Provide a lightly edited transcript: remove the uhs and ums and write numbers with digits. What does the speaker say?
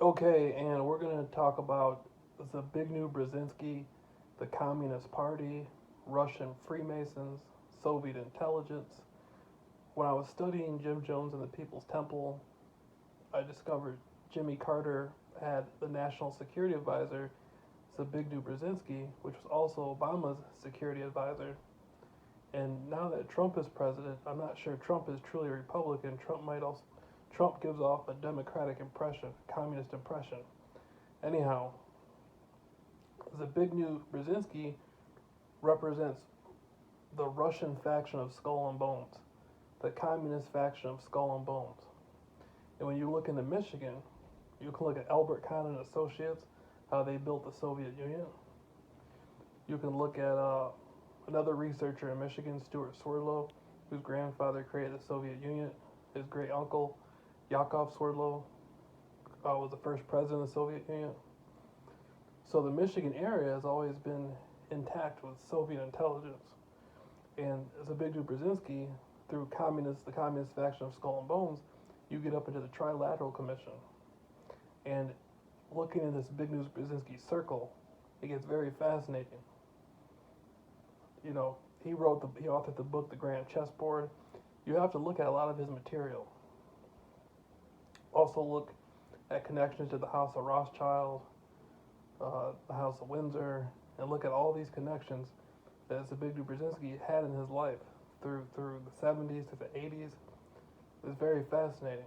Okay, and we're going to talk about Zbigniew Brzezinski, the Communist Party, Russian Freemasons, Soviet intelligence. When I was studying Jim Jones and the People's Temple, I discovered Jimmy Carter had the National Security Advisor, Zbigniew Brzezinski, which was also Obama's security advisor. And now that Trump is president, I'm not sure Trump is truly a Republican. Trump gives off a democratic impression, communist impression. Anyhow, Zbigniew Brzezinski represents the Russian faction of Skull and Bones, the communist faction of Skull and Bones. And when you look into Michigan, you can look at Albert Kahn and Associates, how they built the Soviet Union. You can look at another researcher in Michigan, Stuart Swerdlow, whose grandfather created the Soviet Union. His great uncle, Yakov Swerdlow, was the first president of the Soviet Union. So the Michigan area has always been intact with Soviet intelligence. And Zbigniew Brzezinski, through the communist faction of Skull and Bones, you get up into the Trilateral Commission. And looking at this Zbigniew Brzezinski circle, it gets very fascinating. You know, he authored the book The Grand Chessboard. You have to look at a lot of his material. Also look at connections to the House of Rothschild, the House of Windsor, and look at all these connections that Zbigniew Brzezinski had in his life through the 70s to the 80s. It's very fascinating.